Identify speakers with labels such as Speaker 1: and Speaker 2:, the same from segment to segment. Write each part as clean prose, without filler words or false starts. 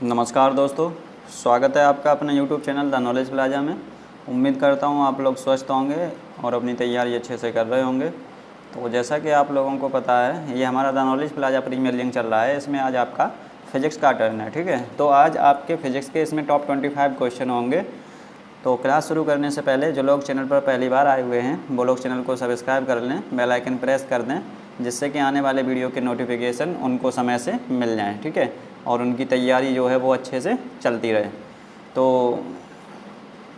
Speaker 1: नमस्कार दोस्तों, स्वागत है आपका अपने YouTube channel the knowledge plaza में। उम्मीद करता हूँ आप लोग स्वस्थ होंगे और अपनी तैयारी अच्छे से कर रहे होंगे। तो जैसा कि आप लोगों को पता है, ये हमारा the knowledge plaza premier league चल रहा है। इसमें आज आपका फ़िज़िक्स का टर्न है, ठीक है। तो आज आपके फ़िज़िक्स के इसमें टॉप 25 क्वेश्चन होंगे। तो क्लास शुरू करने से पहले जो लोग चैनल पर पहली बार आए हुए हैं वो लोग चैनल को सब्सक्राइब कर लें, बेल आइकन प्रेस कर दें, जिससे कि आने वाले वीडियो के नोटिफिकेशन उनको समय से मिल जाएं, ठीक है, और उनकी तैयारी जो है वो अच्छे से चलती रहे। तो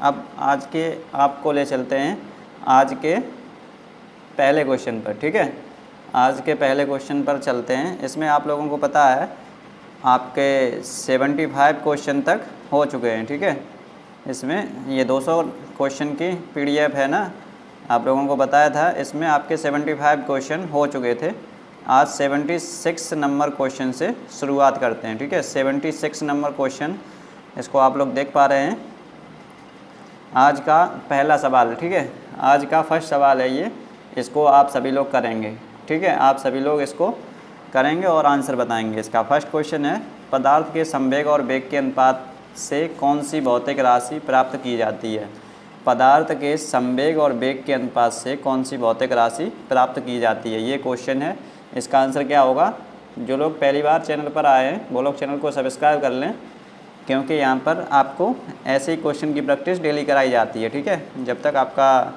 Speaker 1: अब आज के आपको ले चलते हैं आज के पहले क्वेश्चन पर, ठीक है। आज के पहले क्वेश्चन पर चलते हैं। इसमें आप लोगों को पता है आपके 75 क्वेश्चन तक हो चुके हैं, ठीक है। इसमें ये 200 क्वेश्चन की PDF है ना, आप लोगों को बताया था। इसमें आपके 75 क्वेश्चन हो चुके थे। आज 76 नंबर क्वेश्चन से शुरुआत करते हैं, ठीक है। 76 नंबर क्वेश्चन, इसको आप लोग देख पा रहे हैं। आज का पहला सवाल, ठीक है, आज का फर्स्ट सवाल है ये। इसको आप सभी लोग करेंगे, ठीक है। आप सभी लोग इसको करेंगे और आंसर बताएंगे। इसका फर्स्ट क्वेश्चन है, पदार्थ के संवेग और वेग के अनुपात से कौन सी भौतिक राशि प्राप्त की जाती है। पदार्थ के संवेग और वेग के अनुपात से कौन सी भौतिक राशि प्राप्त की जाती है, ये क्वेश्चन है। इसका आंसर क्या होगा? जो लोग पहली बार चैनल पर आए हैं वो लोग चैनल को सब्सक्राइब कर लें, क्योंकि यहाँ पर आपको ऐसे ही क्वेश्चन की प्रैक्टिस डेली कराई जाती है, ठीक है। जब तक आपका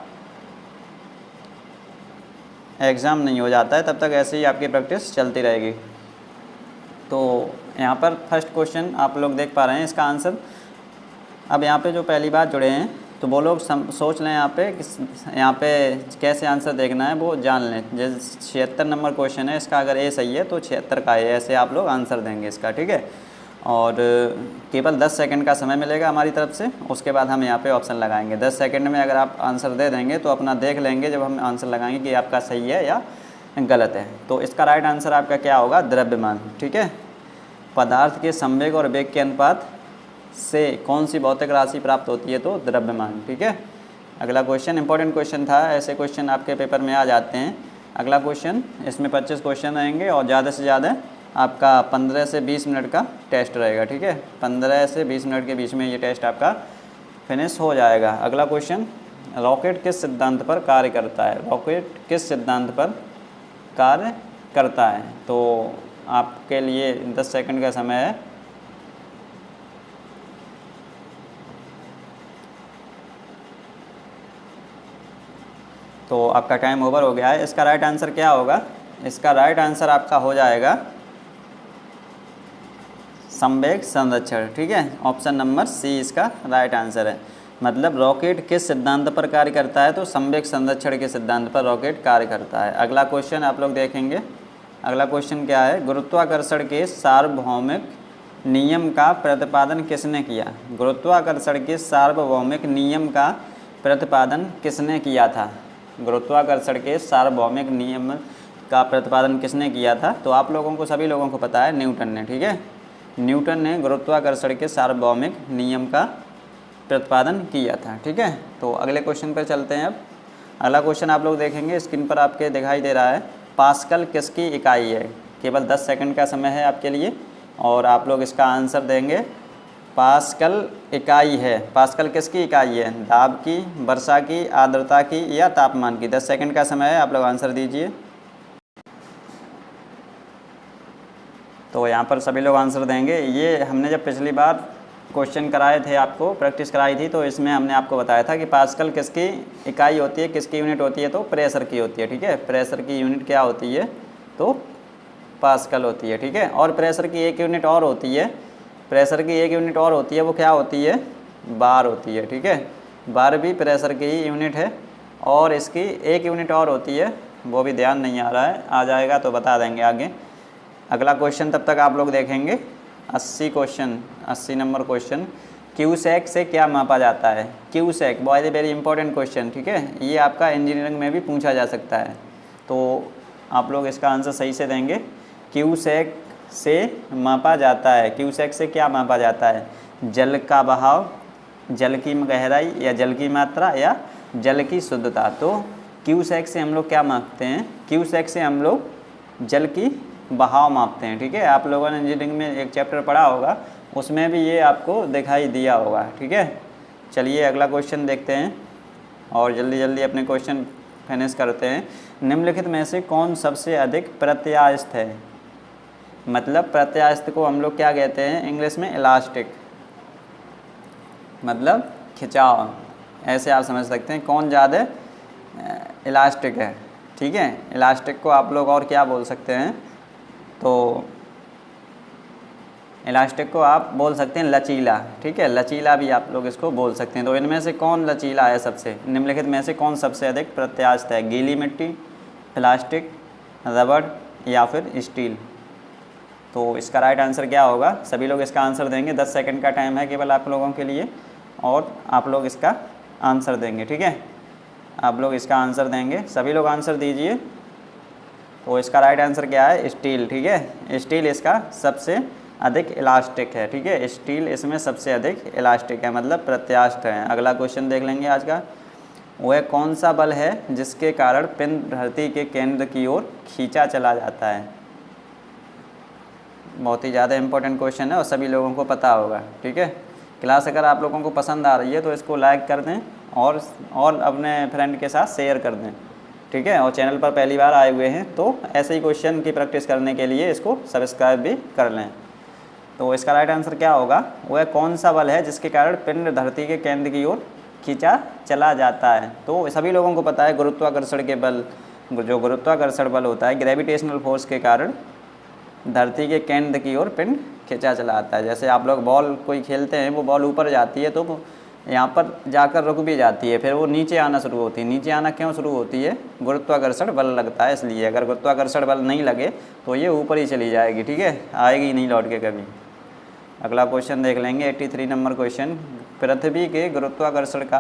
Speaker 1: एग्ज़ाम नहीं हो जाता है तब तक ऐसे ही आपकी प्रैक्टिस चलती रहेगी। तो यहाँ पर फर्स्ट क्वेश्चन आप लोग देख पा रहे हैं, इसका आंसर। अब यहाँ पे जो पहली बार जुड़े हैं तो वो लोग सोच लें यहाँ पे कैसे आंसर देखना है वो जान लें। जैसे 76 नंबर क्वेश्चन है, इसका अगर ए सही है तो 76 का है, ऐसे आप लोग आंसर देंगे इसका, ठीक है। और केवल 10 सेकंड का समय मिलेगा हमारी तरफ से, उसके बाद हम यहाँ पे ऑप्शन लगाएंगे। 10 सेकंड में अगर आप आंसर दे देंगे तो अपना देख लेंगे जब हम आंसर लगाएंगे कि आपका सही है या गलत है। तो इसका राइट आंसर आपका क्या होगा? द्रव्यमान, ठीक है। पदार्थ के संवेग और वेग के अनुपात से कौन सी भौतिक राशि प्राप्त होती है? तो द्रव्यमान, ठीक है। अगला क्वेश्चन इंपॉर्टेंट क्वेश्चन था, ऐसे क्वेश्चन आपके पेपर में आ जाते हैं। अगला क्वेश्चन, इसमें 25 क्वेश्चन रहेंगे और ज़्यादा से ज़्यादा आपका 15 से 20 मिनट का टेस्ट रहेगा, ठीक है। 15 से 20 मिनट के बीच में ये टेस्ट आपका फिनिश हो जाएगा। अगला क्वेश्चन, रॉकेट किस सिद्धांत पर कार्य करता है? रॉकेट किस सिद्धांत पर कार्य करता है? तो आपके लिए 10 सेकंड का समय है। तो आपका टाइम ओवर हो गया है। इसका राइट आंसर क्या होगा? इसका राइट आंसर आपका हो जाएगा संवेग संरक्षण, ठीक है। ऑप्शन नंबर सी इसका राइट आंसर है। मतलब रॉकेट किस सिद्धांत पर कार्य करता है? तो संवेग संरक्षण के सिद्धांत पर रॉकेट कार्य करता है। अगला क्वेश्चन आप लोग देखेंगे। अगला क्वेश्चन क्या है? गुरुत्वाकर्षण के सार्वभौमिक नियम का प्रतिपादन किसने किया? गुरुत्वाकर्षण के सार्वभौमिक नियम का प्रतिपादन किसने किया था? गुरुत्वाकर्षण के सार्वभौमिक नियम का प्रतिपादन किसने किया था? तो आप लोगों को, सभी लोगों को पता है, न्यूटन ने, ठीक है। न्यूटन ने गुरुत्वाकर्षण के सार्वभौमिक नियम का प्रतिपादन किया था, ठीक है। तो अगले क्वेश्चन पर चलते हैं। अब अगला क्वेश्चन आप लोग देखेंगे, स्क्रीन पर आपके दिखाई दे रहा है। पास्कल किसकी इकाई है? केवल 10 सेकंड का समय है आपके लिए और आप लोग इसका आंसर देंगे। पास्कल इकाई है, पास्कल किसकी इकाई है? दाब की, वर्षा की, आर्द्रता की या तापमान की? 10 सेकंड का समय है, आप लोग आंसर दीजिए। तो यहाँ पर सभी लोग आंसर देंगे। ये हमने जब पिछली बार क्वेश्चन कराए थे, आपको प्रैक्टिस कराई थी, तो इसमें हमने आपको बताया था कि पास्कल किसकी इकाई होती है, किसकी यूनिट होती है? तो प्रेशर की होती है, ठीक है। प्रेशर की यूनिट क्या होती है? तो पास्कल होती है, ठीक है। और प्रेशर की एक यूनिट और होती है, प्रेशर की एक यूनिट और होती है, वो क्या होती है? बार होती है, ठीक है। बार भी प्रेशर की ही यूनिट है। और इसकी एक यूनिट और होती है, वो भी ध्यान नहीं आ रहा है, आ जाएगा तो बता देंगे आगे। अगला क्वेश्चन तब तक आप लोग देखेंगे। 80 नंबर क्वेश्चन, क्यूसेक से क्या मापा जाता है? क्यूसेक बहुत ही वेरी इंपॉर्टेंट क्वेश्चन, ठीक है। ये आपका इंजीनियरिंग में भी पूछा जा सकता है, तो आप लोग इसका आंसर सही से देंगे। क्यूसेक से मापा जाता है, क्यूसेक से क्या मापा जाता है? जल का बहाव, जल की गहराई या जल की मात्रा या जल की शुद्धता। तो क्यूसेक से हम लोग क्या मापते हैं? क्यूसेक से हम लोग जल की बहाव मापते हैं, ठीक है। आप लोगों ने इंजीनियरिंग में एक चैप्टर पढ़ा होगा उसमें भी ये आपको दिखाई दिया होगा। ठीक है, चलिए अगला क्वेश्चन देखते हैं और जल्दी जल्दी अपने क्वेश्चन फिनिश करते हैं। निम्नलिखित में से कौन सबसे अधिक प्रत्यास्थ है? मतलब प्रत्यास्थ को हम लोग क्या कहते हैं इंग्लिश में? इलास्टिक, मतलब खिंचाव, ऐसे आप समझ सकते हैं। कौन ज़्यादा इलास्टिक है? ठीक है, इलास्टिक को आप लोग और क्या बोल सकते हैं? तो इलास्टिक को आप बोल सकते हैं लचीला। ठीक है, लचीला भी आप लोग इसको बोल सकते हैं। तो इनमें से कौन लचीला है सबसे? निम्नलिखित में से कौन सबसे अधिक प्रत्यास्थ है? गीली मिट्टी, प्लास्टिक, रबड़ या फिर स्टील? तो इसका राइट आंसर क्या होगा? सभी लोग इसका आंसर देंगे। 10 सेकंड का टाइम है केवल आप लोगों के लिए और आप लोग इसका आंसर देंगे। ठीक है, आप लोग इसका आंसर देंगे, सभी लोग आंसर दीजिए। तो इसका राइट आंसर क्या है? स्टील। ठीक है, स्टील इसका सबसे अधिक इलास्टिक है। ठीक है, स्टील इसमें सबसे अधिक इलास्टिक है, मतलब प्रत्यास्थ है। अगला क्वेश्चन देख लेंगे आज का। वह कौन सा बल है जिसके कारण पिंड धरती के केंद्र की ओर खींचा चला जाता है? बहुत ही ज़्यादा इंपॉर्टेंट क्वेश्चन है और सभी लोगों को पता होगा। ठीक है, क्लास अगर आप लोगों को पसंद आ रही है तो इसको लाइक कर दें और अपने फ्रेंड के साथ शेयर कर दें। ठीक है, और चैनल पर पहली बार आए हुए हैं तो ऐसे ही क्वेश्चन की प्रैक्टिस करने के लिए इसको सब्सक्राइब भी कर लें। तो इसका राइट आंसर क्या होगा? वह कौन सा बल है जिसके कारण पिंड धरती के केंद्र की ओर खींचा चला जाता है? तो सभी लोगों को पता है गुरुत्वाकर्षण के बल, जो गुरुत्वाकर्षण बल होता है, ग्रेविटेशनल फोर्स के कारण धरती के केंद्र की ओर पिंड खींचा चला आता है। जैसे आप लोग बॉल कोई खेलते हैं, वो बॉल ऊपर जाती है तो वो यहाँ पर जाकर रुक भी जाती है, फिर वो नीचे आना शुरू होती है। नीचे आना क्यों शुरू होती है? गुरुत्वाकर्षण बल लगता है इसलिए। अगर गुरुत्वाकर्षण बल नहीं लगे तो ये ऊपर ही चली जाएगी। ठीक है, आएगी नहीं लौट के कभी। अगला क्वेश्चन देख लेंगे, 83 नंबर क्वेश्चन। पृथ्वी के गुरुत्वाकर्षण का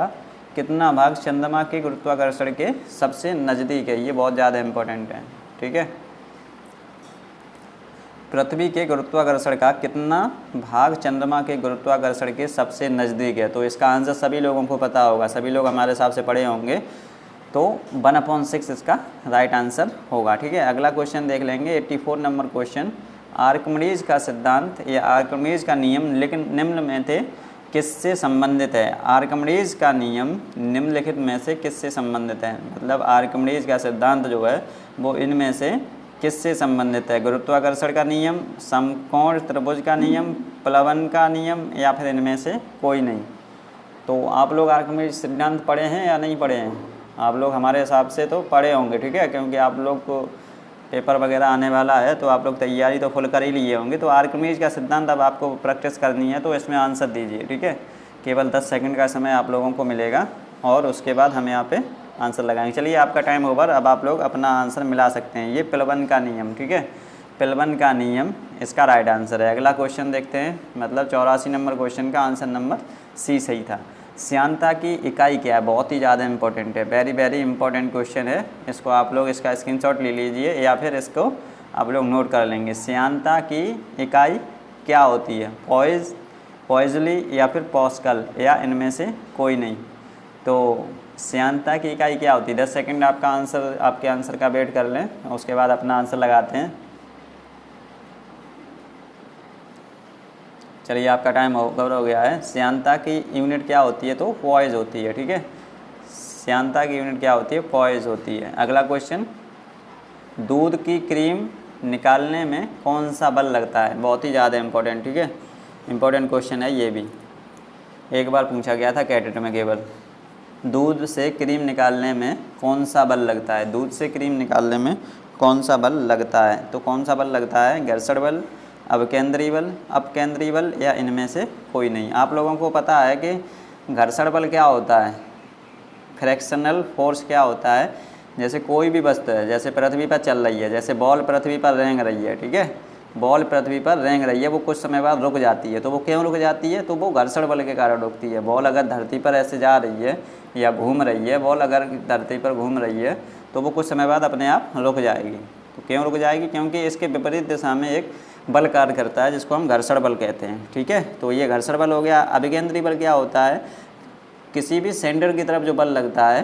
Speaker 1: कितना भाग चंद्रमा के गुरुत्वाकर्षण के सबसे नज़दीक है? ये बहुत ज़्यादा इम्पोर्टेंट है। ठीक है, पृथ्वी के गुरुत्वाकर्षण का कितना भाग चंद्रमा के गुरुत्वाकर्षण के सबसे नज़दीक है? तो इसका आंसर सभी लोगों को पता होगा, सभी लोग हमारे हिसाब से पढ़े होंगे। तो 1/6 इसका राइट आंसर होगा। ठीक है, अगला क्वेश्चन देख लेंगे, 84 नंबर क्वेश्चन। आर्किमिडीज का सिद्धांत या आर्किमिडीज का नियम लेकिन निम्न में से किससे संबंधित है? आर्किमिडीज का नियम निम्नलिखित में से किससे संबंधित है? मतलब आर्किमिडीज का सिद्धांत जो है वो इनमें से किससे संबंधित है? गुरुत्वाकर्षण का नियम, समकोण त्रिभुज का नियम, प्लवन का नियम या फिर इनमें से कोई नहीं? तो आप लोग आर्किमिडीज सिद्धांत पढ़े हैं या नहीं पढ़े हैं? आप लोग हमारे हिसाब से तो पढ़े होंगे। ठीक है, क्योंकि आप लोग को पेपर वगैरह आने वाला है तो आप लोग तैयारी तो फुल कर ही लिए होंगे। तो आर्किमिडीज का सिद्धांत अब आपको प्रैक्टिस करनी है तो इसमें आंसर दीजिए। ठीक है, केवल 10 सेकंड का समय आप लोगों को मिलेगा और उसके बाद हम यहाँ पे आंसर लगाएंगे। चलिए आपका टाइम ओवर, अब आप लोग अपना आंसर मिला सकते हैं। ये प्लवन का नियम। ठीक है, प्लवन का नियम इसका राइट आंसर है। अगला क्वेश्चन देखते हैं, मतलब 84 नंबर क्वेश्चन का आंसर नंबर सी सही था। श्यानता की इकाई क्या है? बहुत ही ज़्यादा इंपॉर्टेंट है, वेरी वेरी इंपॉर्टेंट क्वेश्चन है। इसको आप लोग इसका स्क्रीनशॉट ले लीजिए या फिर इसको आप लोग नोट कर लेंगे। श्यानता की इकाई क्या होती है? पॉइज, पॉइजली या फिर पॉस्कल या इनमें से कोई नहीं? तो श्यानता की इकाई क्या होती है? 10 सेकंड आपका आंसर, आपके आंसर का वेट कर लें, उसके बाद अपना आंसर लगाते हैं। चलिए आपका टाइम कवर हो गया है। श्यानता की यूनिट क्या होती है? तो पॉइज होती है। ठीक है, श्यानता की यूनिट क्या होती है? पॉइज होती है। अगला क्वेश्चन, दूध की क्रीम निकालने में कौन सा बल लगता है? बहुत ही ज़्यादा इंपॉर्टेंट। ठीक है, इंपॉर्टेंट क्वेश्चन है ये भी, एक बार पूछा गया था कैडेट में केवल। दूध से क्रीम निकालने में कौन सा बल लगता है? दूध से क्रीम निकालने में कौन सा बल लगता है? तो कौन सा बल लगता है? घर्षण बल, अवकेंद्री बल, अपकेंद्री बल या इनमें से कोई नहीं? आप लोगों को पता है कि घर्षण बल क्या होता है, फ्रैक्शनल फोर्स क्या होता है। जैसे कोई भी वस्तु है, जैसे पृथ्वी पर चल रही है, जैसे बॉल पृथ्वी पर रेंग रही है। ठीक है, बॉल पृथ्वी पर रेंग रही है, वो कुछ समय बाद रुक जाती है। तो वो क्यों रुक जाती है? तो वो घर्षण बल के कारण रुकती है। बॉल अगर धरती पर ऐसे जा रही है या घूम रही है, बॉल अगर धरती पर घूम रही है तो वो कुछ समय बाद अपने आप रुक जाएगी। तो क्यों रुक जाएगी? क्योंकि इसके विपरीत दिशा में एक बल कार्य करता है जिसको हम घर्षण बल कहते हैं। ठीक है, तो ये घर्षण बल हो गया। अभिकेंद्री बल क्या होता है? किसी भी सेंटर की तरफ जो बल लगता है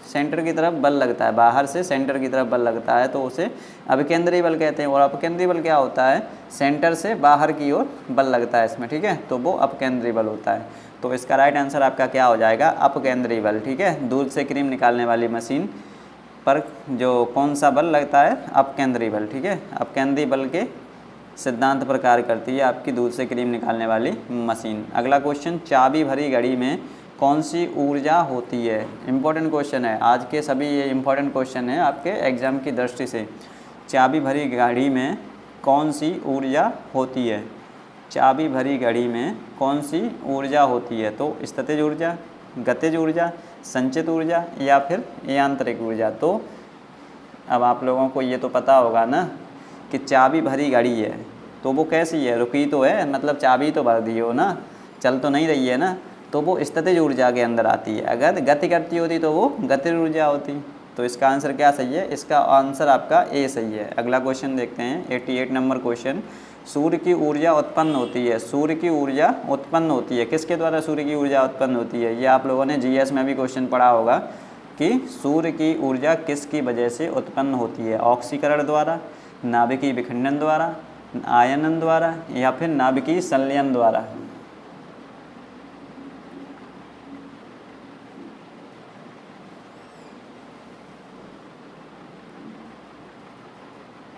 Speaker 1: सेंटर की तरफ बल लगता है, बाहर से सेंटर की तरफ बल लगता है तो उसे अभिकेंद्रीय बल कहते हैं। और अपकेंद्रीय बल क्या होता है, सेंटर से बाहर की ओर बल लगता है इसमें, ठीक है, तो वो अपकेंद्रीय बल होता है। तो इसका राइट आंसर आपका क्या हो जाएगा, अपकेंद्रीय बल, ठीक है। दूध से क्रीम निकालने वाली मशीन पर जो कौन सा बल लगता है, अपकेंद्रीय बल, ठीक है। अपकेंद्रीय बल के सिद्धांत पर कार्य करती है आपकी दूध से क्रीम निकालने वाली मशीन। अगला क्वेश्चन, चाबी भरी घड़ी में कौन सी ऊर्जा होती है। इंपॉर्टेंट क्वेश्चन है, आज के सभी ये इंपॉर्टेंट क्वेश्चन है आपके एग्जाम की दृष्टि से। चाबी भरी घड़ी में कौन सी ऊर्जा होती है, चाबी भरी घड़ी में कौन सी ऊर्जा होती है। तो स्थितिज ऊर्जा, गतिज ऊर्जा, संचित ऊर्जा या फिर यांत्रिक ऊर्जा। तो अब आप लोगों को ये तो पता होगा ना कि चाबी भरी घड़ी है तो वो कैसी है, रुकी तो है, मतलब चाबी तो भर दी हो ना, चल तो नहीं रही है ना, तो वो स्थितिज ऊर्जा के अंदर आती है। अगर गति करती होती तो वो गतिज ऊर्जा होती। तो इसका आंसर क्या सही है, इसका आंसर आपका ए सही है। अगला क्वेश्चन देखते हैं, 88 नंबर क्वेश्चन, सूर्य की ऊर्जा उत्पन्न होती है, सूर्य की ऊर्जा उत्पन्न होती है, किसके द्वारा सूर्य की ऊर्जा उत्पन्न होती है। ये आप लोगों ने जीएस में भी क्वेश्चन पढ़ा होगा कि सूर्य की ऊर्जा किसकी वजह से उत्पन्न होती है, ऑक्सीकरण द्वारा, नाभिकीय विखंडन द्वारा, आयनन द्वारा या फिर नाभिकीय संलयन द्वारा।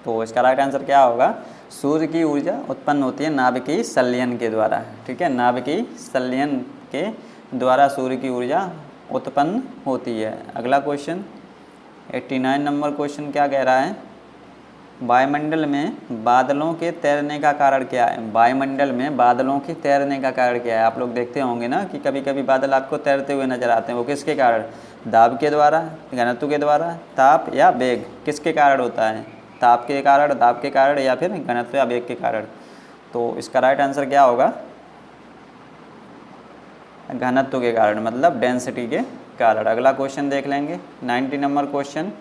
Speaker 1: तो इसका राइट आंसर क्या होगा, सूर्य की ऊर्जा उत्पन्न होती है नाभिकीय संलयन के द्वारा, ठीक है, नाभिकीय संलयन के द्वारा सूर्य की ऊर्जा उत्पन्न होती है। अगला क्वेश्चन 89 नंबर क्वेश्चन क्या कह रहा है, वायुमंडल में बादलों के तैरने का कारण क्या है। वायुमंडल में बादलों के तैरने का कारण क्या है। आप लोग देखते होंगे ना कि कभी कभी बादल आपको तैरते हुए नजर आते हैं, वो किसके कारण, दाब के द्वारा, घनत्व के द्वारा, ताप या वेग, किसके कारण होता है, ताप के कारण, दाब के कारण या फिर घनत्व या वेग के कारण। तो इसका राइट आंसर क्या होगा, घनत्व के कारण, मतलब डेंसिटी के कारण। अगला क्वेश्चन देख लेंगे, 90 नंबर क्वेश्चन,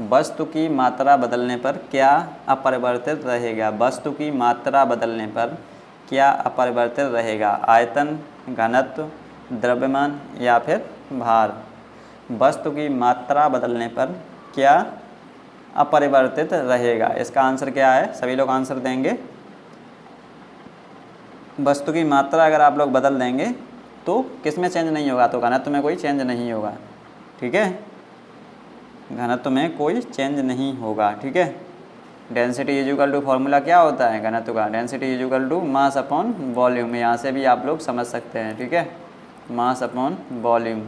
Speaker 1: वस्तु की मात्रा बदलने पर क्या अपरिवर्तित रहेगा। वस्तु की मात्रा बदलने पर क्या अपरिवर्तित रहेगा, आयतन, घनत्व, द्रव्यमान या फिर भार। वस्तु की मात्रा बदलने पर क्या अपरिवर्तित रहेगा, इसका आंसर क्या है, सभी लोग आंसर देंगे। वस्तु की मात्रा अगर आप लोग बदल देंगे तो किस में चेंज नहीं होगा, तो घनत्व में कोई चेंज नहीं होगा, ठीक है, घनत्व में कोई चेंज नहीं होगा, ठीक है। डेंसिटी इक्वल टू फॉर्मूला क्या होता है घनत्व का, density equal to mass upon volume, यहाँ से भी आप लोग समझ सकते हैं, ठीक है, मास अपॉन वॉल्यूम।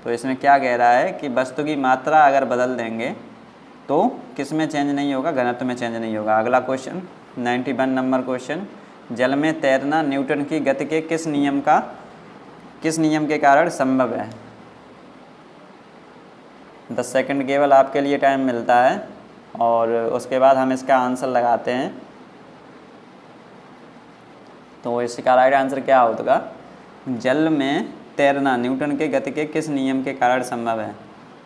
Speaker 1: तो इसमें क्या कह रहा है कि वस्तु की मात्रा अगर बदल देंगे तो किस में चेंज नहीं होगा, घनत्व में चेंज नहीं होगा। अगला क्वेश्चन 91 नंबर क्वेश्चन, जल में तैरना न्यूटन की गति के किस नियम के कारण संभव है। 10 सेकंड केवल आपके लिए टाइम मिलता है और उसके बाद हम इसका आंसर लगाते हैं। तो इसका राइट आंसर क्या होगा, जल में तैरना न्यूटन के गति के किस नियम के कारण संभव है।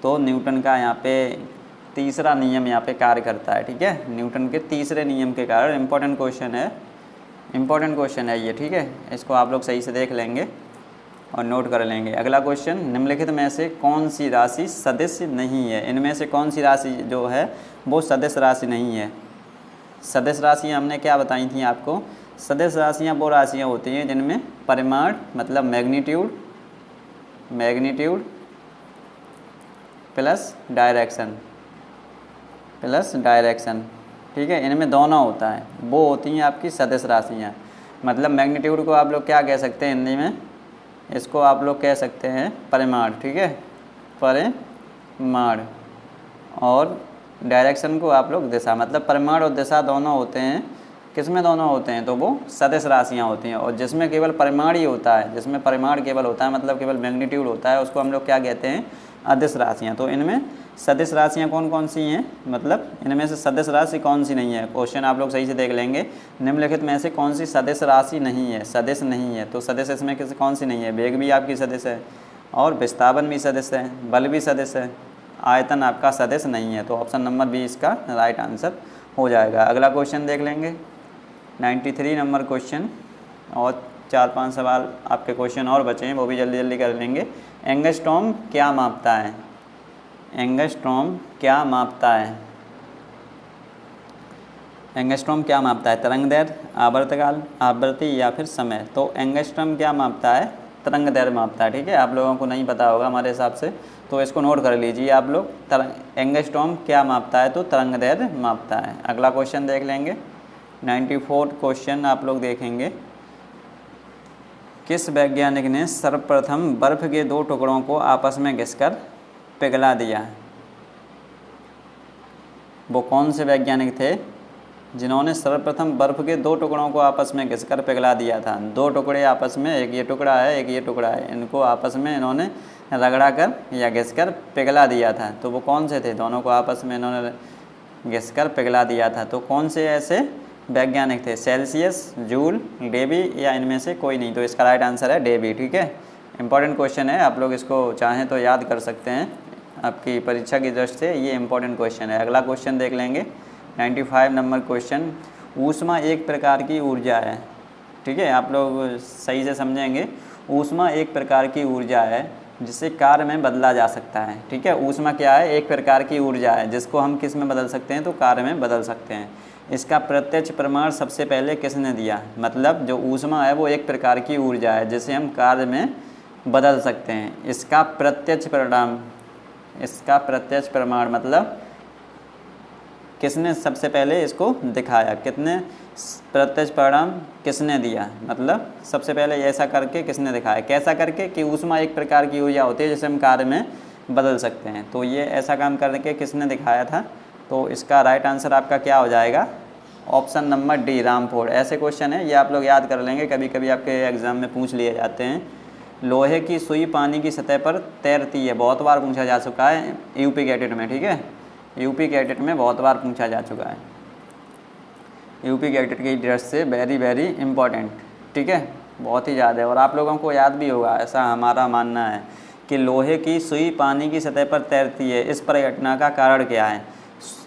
Speaker 1: तो न्यूटन का यहाँ पे तीसरा नियम यहाँ पे कार्य करता है, ठीक है, न्यूटन के तीसरे नियम के कारण। इंपॉर्टेंट क्वेश्चन है ये, ठीक है, इसको आप लोग सही से देख लेंगे और नोट कर लेंगे। अगला क्वेश्चन, निम्नलिखित में से कौन सी राशि सदिश नहीं है। इनमें से कौन सी राशि जो है वो सदिश राशि नहीं है। सदिश राशियाँ हमने क्या बताई थी आपको, सदिश राशियाँ वो राशियाँ होती हैं जिनमें परिमाण मतलब मैग्नीट्यूड प्लस डायरेक्शन, ठीक है, इनमें दोनों होता है, वो होती हैं आपकी सदिश राशियाँ। मतलब मैग्नीट्यूड को आप लोग क्या कह सकते हैं हिंदी में, इसको आप लोग कह सकते हैं परिमाण, ठीक है, परिमाण, और डायरेक्शन को आप लोग दिशा, मतलब परिमाण और दिशा दोनों होते हैं, किसमें दोनों होते हैं, तो वो सदिश राशियाँ होती हैं। और जिसमें केवल परिमाण ही होता है, जिसमें परिमाण केवल होता है मतलब केवल मैग्नीट्यूड होता है, उसको हम लोग क्या कहते हैं, अदिश राशियाँ। तो इनमें सदिश राशियाँ कौन कौन सी हैं, मतलब इनमें से सदिश राशि कौन सी नहीं है। क्वेश्चन आप लोग सही से देख लेंगे, निम्नलिखित में से कौन सी सदिश राशि नहीं है, सदिश नहीं है। तो सदिश इसमें किसी कौन सी नहीं है, वेग भी आपकी सदिश है और विस्थापन भी सदिश है, बल भी सदिश है, आयतन आपका सदिश नहीं है। तो ऑप्शन नंबर बी इसका राइट आंसर हो जाएगा। अगला क्वेश्चन देख लेंगे, 93 नंबर क्वेश्चन, और 4-5 सवाल आपके क्वेश्चन और बचे हैं, वो भी जल्दी जल्दी कर लेंगे। एंगस्ट्रॉम क्या मापता है, एंगस्ट्रॉम क्या मापता है? एंगस्ट्रॉम क्या मापता है? तरंगदैर्घ्य, आवर्तकाल, आवृत्ति या फिर समय। तो एंगस्ट्रॉम क्या मापता है? तरंगदैर्घ्य मापता है। ठीक है, आप लोगों को नहीं पता होगा हमारे हिसाब से, तो इसको नोट कर लीजिए आप लोग। एंगस्ट्रॉम क्या मापता है? तो तरंगदैर्घ्य मापता है। अगला क्वेश्चन देख लेंगे। 94 क्वेश्चन आप लोग देखेंगे। किस वैज्ञानिक ने सर्वप्रथम बर्फ के 2 टुकड़ों को आपस में घिसकर पिघला दिया? वो कौन से वैज्ञानिक थे जिन्होंने सर्वप्रथम बर्फ के 2 टुकड़ों को आपस में घिसकर पिघला दिया था? 2 टुकड़े आपस में, एक ये टुकड़ा है, एक ये टुकड़ा है, इनको आपस में इन्होंने रगड़ा कर या घिसकर पिघला दिया था। तो वो कौन से थे? दोनों को आपस में इन्होंने घिसकर पिघला दिया था। तो कौन से ऐसे वैज्ञानिक थे? सेल्सियस, जूल, डेवी या इनमें से कोई नहीं। तो इसका राइट आंसर है डेवी। ठीक है, इंपॉर्टेंट क्वेश्चन है, आप लोग इसको चाहें तो याद कर सकते हैं। आपकी परीक्षा की दृष्टि से ये इंपॉर्टेंट क्वेश्चन है। अगला क्वेश्चन देख लेंगे। 95 नंबर क्वेश्चन। ऊष्मा एक प्रकार की ऊर्जा है। ठीक है, आप लोग सही से समझेंगे। ऊष्मा एक प्रकार की ऊर्जा है जिसे कार्य में बदला जा सकता है। ठीक है, ऊष्मा क्या है? एक प्रकार की ऊर्जा है जिसको हम किस में बदल सकते हैं? तो कार्य में बदल सकते हैं। इसका प्रत्यक्ष प्रमाण सबसे पहले किसने दिया? मतलब जो ऊष्मा है वो एक प्रकार की ऊर्जा है जिसे हम कार्य में बदल सकते हैं। इसका प्रत्यक्ष प्रमाण मतलब किसने सबसे पहले इसको दिखाया? कितने प्रत्यक्ष परिणाम किसने दिया? मतलब सबसे पहले ऐसा करके किसने दिखाया? कैसा करके? कि ऊष्मा एक प्रकार की ऊर्जा होती है जिसे हम कार्य में बदल सकते हैं। तो ये ऐसा काम करके किसने दिखाया था? तो इसका राइट आंसर आपका क्या हो जाएगा? Option number D, Rumford. ऐसे क्वेश्चन है, ये आप लोग याद कर लेंगे, कभी कभी आपके एग्जाम में पूछ लिए जाते हैं। लोहे की सुई पानी की सतह पर तैरती है, बहुत बार पूछा जा चुका है यूपी कैडेट में। ठीक है, यूपी कैडेट में बहुत बार पूछा जा चुका है। यूपी कैडेट की दृष्टि से वेरी वेरी इंपॉर्टेंट। ठीक है, बहुत ही ज़्यादा है और आप लोगों को याद भी होगा, ऐसा हमारा मानना है कि लोहे की सुई पानी की सतह पर तैरती है। इस परिघटना का कारण क्या है?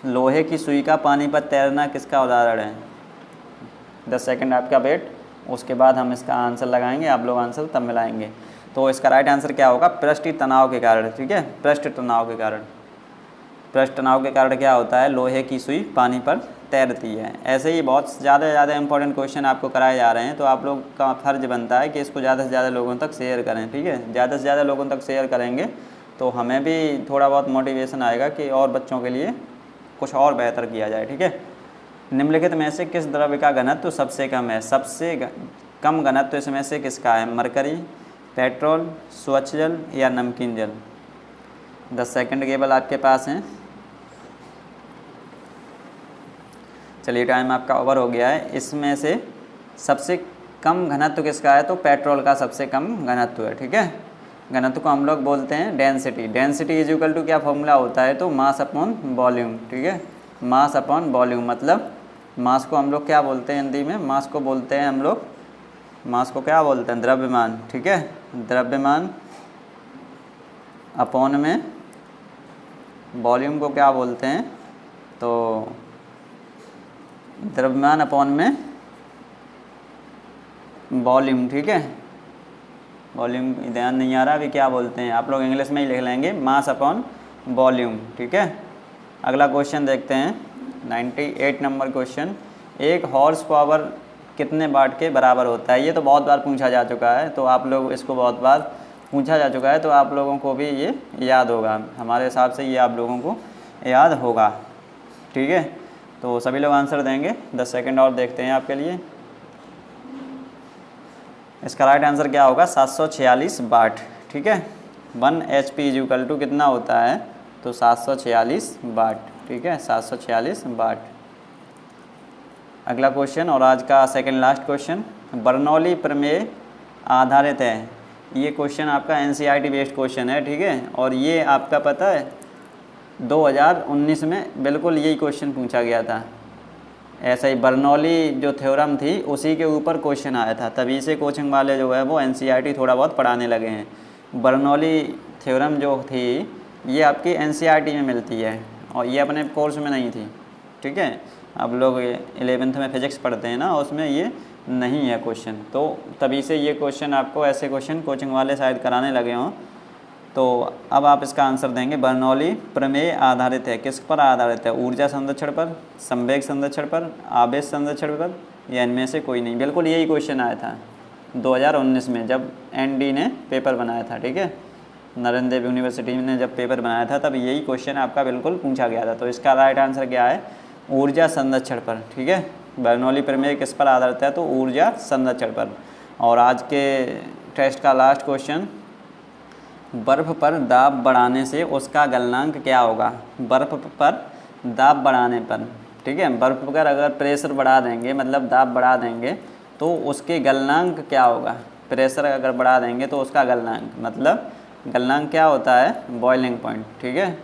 Speaker 1: लोहे की सुई का पानी पर तैरना किसका उदाहरण है? 10 सेकंड आपका वेट, उसके बाद हम इसका आंसर लगाएंगे, आप लोग आंसर तब मिलाएंगे। तो इसका राइट आंसर क्या होगा? पृष्ठीय तनाव के कारण। ठीक है, पृष्ठ तनाव के कारण। पृष्ठ तनाव के कारण क्या होता है? लोहे की सुई पानी पर तैरती है। ऐसे ही बहुत ज़्यादा इंपॉर्टेंट क्वेश्चन आपको कराए जा रहे हैं, तो आप लोग का फ़र्ज बनता है कि इसको ज़्यादा से ज़्यादा लोगों तक शेयर करें। ठीक है, ज़्यादा से ज़्यादा लोगों तक शेयर करेंगे तो हमें भी थोड़ा बहुत मोटिवेशन आएगा कि और बच्चों के लिए कुछ और बेहतर किया जाए। ठीक है, निम्नलिखित में से किस द्रव्य का घनत्व सबसे कम है? सबसे कम घनत्व इसमें से किसका है? मरकरी, पेट्रोल, स्वच्छ जल या नमकीन जल? 10 सेकंड केवल आपके पास हैं। चलिए, टाइम आपका ओवर हो गया है। इसमें से सबसे कम घनत्व किसका है? तो पेट्रोल का सबसे कम घनत्व है। ठीक है, घनत्व को हम लोग बोलते हैं density. Density is equal to क्या फॉर्मूला होता है? तो मास अपॉन वॉल्यूम। ठीक है, मास अपॉन वॉल्यूम मतलब मास को हम लोग क्या बोलते हैं हिंदी में? मास को बोलते हैं हम लोग, मास को क्या बोलते हैं? द्रव्यमान। ठीक है, द्रव्यमान अपॉन में वॉल्यूम को क्या बोलते हैं? तो द्रव्यमान अपॉन में वॉल्यूम। ठीक है, वॉल्यूम ध्यान नहीं आ रहा अभी, क्या बोलते हैं आप लोग? इंग्लिश में ही लिख लेंगे, मास अपॉन वॉल्यूम। ठीक है, अगला क्वेश्चन देखते हैं। 98 नंबर क्वेश्चन। एक हॉर्स पावर कितने वाट के बराबर होता है? ये तो बहुत बार पूछा जा चुका है, तो आप लोग इसको बहुत बार पूछा जा चुका है, तो आप लोगों को भी ये याद होगा। हमारे हिसाब से ये आप लोगों को याद होगा। ठीक है, तो सभी लोग आंसर देंगे। 10 सेकंड और देखते हैं आपके लिए। इसका राइट आंसर क्या होगा? 746 वाट। ठीक है, 1 HP इज इक्वल टू कितना होता है? तो 746 वाट। ठीक है, 746 वाट। अगला क्वेश्चन और आज का सेकंड लास्ट क्वेश्चन। बर्नौली प्रमेय आधारित है। ये क्वेश्चन आपका NCERT बेस्ड क्वेश्चन है। ठीक है, और ये आपका पता है 2019 में बिल्कुल यही क्वेश्चन पूछा गया था। ऐसा ही बर्नौली जो थ्योरम थी उसी के ऊपर क्वेश्चन आया था, तभी से कोचिंग वाले जो है वो NCERT थोड़ा बहुत पढ़ाने लगे हैं। बर्नौली थ्योरम जो थी ये आपकी NCERT में मिलती है और ये अपने कोर्स में नहीं थी। ठीक है, आप लोग 11th में फिजिक्स पढ़ते हैं ना, उसमें ये नहीं है क्वेश्चन, तो तभी से ये क्वेश्चन आपको, ऐसे क्वेश्चन कोचिंग वाले शायद कराने लगे हों। तो अब आप इसका आंसर देंगे बर्नौली प्रमेय आधारित है, किस पर आधारित है? ऊर्जा संरक्षण पर, संवेग संरक्षण पर, आवेश संरक्षण पर, या इनमें से कोई नहीं। बिल्कुल यही क्वेश्चन आया था 2019 में जब एनडी ने पेपर बनाया था, ठीक है, नरेंद्र देव यूनिवर्सिटी ने जब पेपर बनाया था तब यही क्वेश्चन आपका बिल्कुल पूछा गया था। तो इसका राइट आंसर क्या है? ऊर्जा संरक्षण पर, ठीक है। बर्नौली प्रमेय किस पर आधारित है? तो ऊर्जा संरक्षण पर। और आज के टेस्ट का लास्ट क्वेश्चन, बर्फ़ पर दाब बढ़ाने से उसका गलनांक क्या होगा? बर्फ़ पर दाब बढ़ाने पर, ठीक है, बर्फ़ पर अगर प्रेशर बढ़ा देंगे, मतलब दाब बढ़ा देंगे, तो उसके गलनांक क्या होगा? प्रेशर अगर बढ़ा देंगे तो उसका गलनांक, मतलब गलनांक क्या होता है? बॉइलिंग पॉइंट, ठीक है।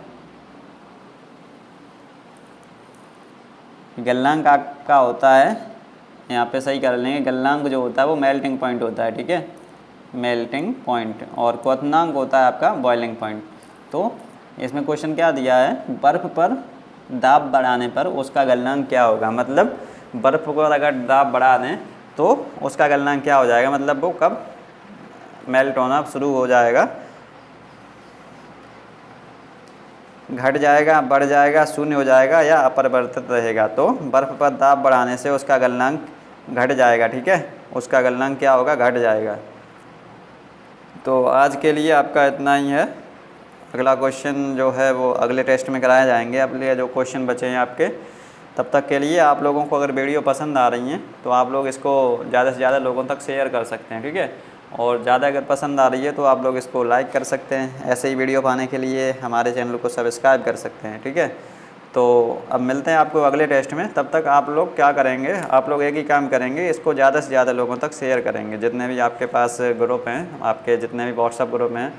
Speaker 1: गलनांक आपका होता है, यहाँ पे सही कर लेंगे, गलनांक जो होता है वो मेल्टिंग पॉइंट होता है, ठीक है, मेल्टिंग पॉइंट, और क्वथनांक होता है आपका बॉइलिंग पॉइंट। तो इसमें क्वेश्चन क्या दिया है? बर्फ़ पर दाब बढ़ाने पर उसका गलनांक क्या होगा? मतलब बर्फ़ को अगर दाब बढ़ा दें तो उसका गलनांक क्या हो जाएगा? मतलब वो कब मेल्ट होना शुरू हो जाएगा, घट जाएगा, बढ़ जाएगा, शून्य हो जाएगा, या अपरिवर्तित रहेगा। तो बर्फ़ पर दाब बढ़ाने से उसका गलनांक घट जाएगा, ठीक है, उसका गलनांक क्या होगा? घट जाएगा। तो आज के लिए आपका इतना ही है। अगला क्वेश्चन जो है वो अगले टेस्ट में कराए जाएंगे। अब लिए जो क्वेश्चन बचे हैं आपके, तब तक के लिए आप लोगों को अगर वीडियो पसंद आ रही हैं तो आप लोग इसको ज़्यादा से ज़्यादा लोगों तक शेयर कर सकते हैं, ठीक है। और ज़्यादा अगर पसंद आ रही है तो आप लोग इसको लाइक कर सकते हैं। ऐसे ही वीडियो पाने के लिए हमारे चैनल को सब्सक्राइब कर सकते हैं, ठीक है। तो अब मिलते हैं आपको अगले टेस्ट में। तब तक आप लोग क्या करेंगे? आप लोग एक ही काम करेंगे, इसको ज़्यादा से ज़्यादा लोगों तक शेयर करेंगे। जितने भी आपके पास ग्रुप हैं, आपके जितने भी व्हाट्सएप ग्रुप हैं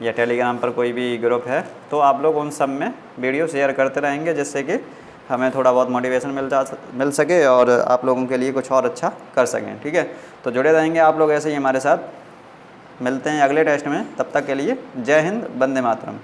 Speaker 1: या टेलीग्राम पर कोई भी ग्रुप है, तो आप लोग उन सब में वीडियो शेयर करते रहेंगे, जिससे कि हमें थोड़ा बहुत मोटिवेशन मिल सके और आप लोगों के लिए कुछ और अच्छा कर सकें, ठीक है। तो जुड़े रहेंगे आप लोग ऐसे ही हमारे साथ। मिलते हैं अगले टेस्ट में, तब तक के लिए जय हिंद, वंदे मातरम।